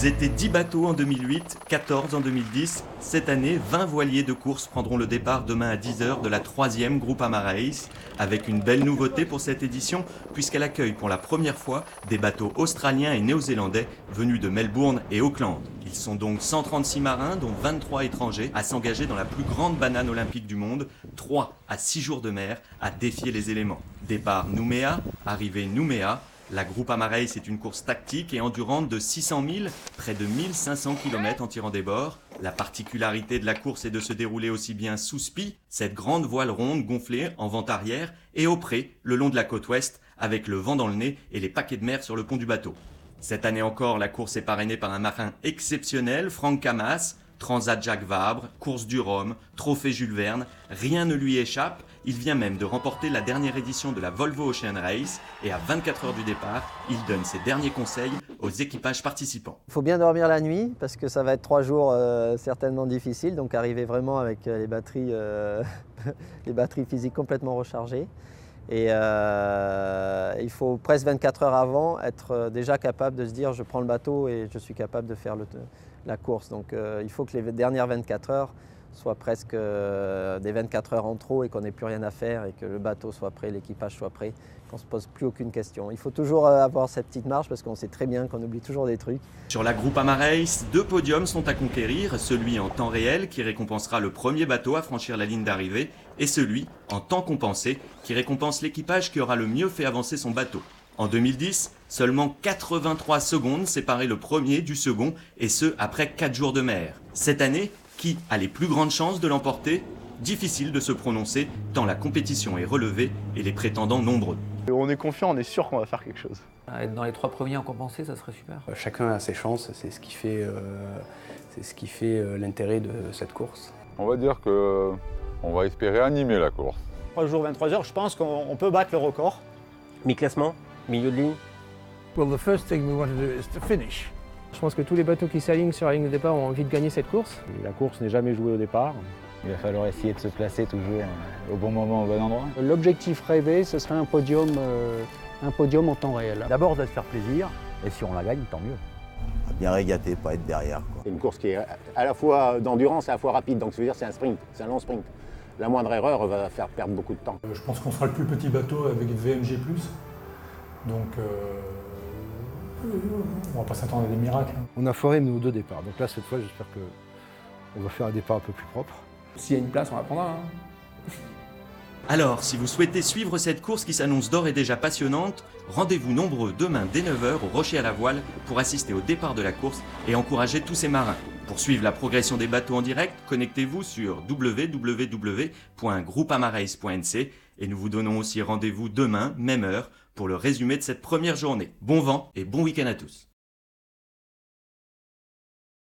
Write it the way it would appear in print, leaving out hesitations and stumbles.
Ils étaient 10 bateaux en 2008, 14 en 2010. Cette année, 20 voiliers de course prendront le départ demain à 10h de la 3e Groupama Race, avec une belle nouveauté pour cette édition, puisqu'elle accueille pour la première fois des bateaux australiens et néo-zélandais venus de Melbourne et Auckland. Ils sont donc 136 marins, dont 23 étrangers, à s'engager dans la plus grande banane olympique du monde, 3 à 6 jours de mer, à défier les éléments. Départ Nouméa, arrivée Nouméa. La Groupama Race est une course tactique et endurante de 600 000, près de 1500 km en tirant des bords. La particularité de la course est de se dérouler aussi bien sous spi, cette grande voile ronde gonflée en vent arrière, et au pré, le long de la côte ouest, avec le vent dans le nez et les paquets de mer sur le pont du bateau. Cette année encore, la course est parrainée par un marin exceptionnel, Franck Camas, Transat Jacques Vabre, course du Rhum, trophée Jules Verne, rien ne lui échappe. Il vient même de remporter la dernière édition de la Volvo Ocean Race et à 24 heures du départ, il donne ses derniers conseils aux équipages participants. Il faut bien dormir la nuit parce que ça va être 3 jours certainement difficiles, donc arriver vraiment avec les batteries physiques complètement rechargées. Et il faut presque 24 heures avant être déjà capable de se dire je prends le bateau et je suis capable de faire la course. Donc il faut que les dernières 24 heures soient presque des 24 heures en trop et qu'on n'ait plus rien à faire et que le bateau soit prêt, l'équipage soit prêt, qu'on ne se pose plus aucune question. Il faut toujours avoir cette petite marge parce qu'on sait très bien qu'on oublie toujours des trucs. Sur la Groupama Race, 2 podiums sont à conquérir, celui en temps réel qui récompensera le premier bateau à franchir la ligne d'arrivée et celui en temps compensé qui récompense l'équipage qui aura le mieux fait avancer son bateau. En 2010, seulement 83 secondes séparaient le premier du second et ce après 4 jours de mer. Cette année, qui a les plus grandes chances de l'emporter? Difficile de se prononcer tant la compétition est relevée et les prétendants nombreux. On est confiant, on est sûr qu'on va faire quelque chose. Être dans les 3 premiers en compensé, ça serait super. Chacun a ses chances, c'est ce qui fait l'intérêt de cette course. On va dire qu'on va espérer animer la course. 3 jours, 23 heures, je pense qu'on peut battre le record. Mi-classement, milieu de ligne. Well, the first thing we want to do is to finish. Je pense que tous les bateaux qui s'alignent sur la ligne de départ ont envie de gagner cette course. La course n'est jamais jouée au départ. Il va falloir essayer de se placer toujours au bon moment, au bon endroit. L'objectif rêvé, ce serait un podium en temps réel. D'abord, de se faire plaisir, et si on la gagne, tant mieux. Bien régater, pas être derrière. C'est une course qui est à la fois d'endurance et à la fois rapide, donc ça veut dire c'est un sprint, c'est un long sprint. La moindre erreur va faire perdre beaucoup de temps. Je pense qu'on sera le plus petit bateau avec VMG+, donc on va pas s'attendre à des miracles. On a foiré nos 2 départs, donc là cette fois j'espère qu'on va faire un départ un peu plus propre. S'il y a une place, on la prendra. Alors, si vous souhaitez suivre cette course qui s'annonce d'ores et déjà passionnante, rendez-vous nombreux demain dès 9h au Rocher à la Voile pour assister au départ de la course et encourager tous ces marins. Pour suivre la progression des bateaux en direct, connectez-vous sur www.groupamarace.nc et nous vous donnons aussi rendez-vous demain, même heure, pour le résumé de cette première journée. Bon vent et bon week-end à tous.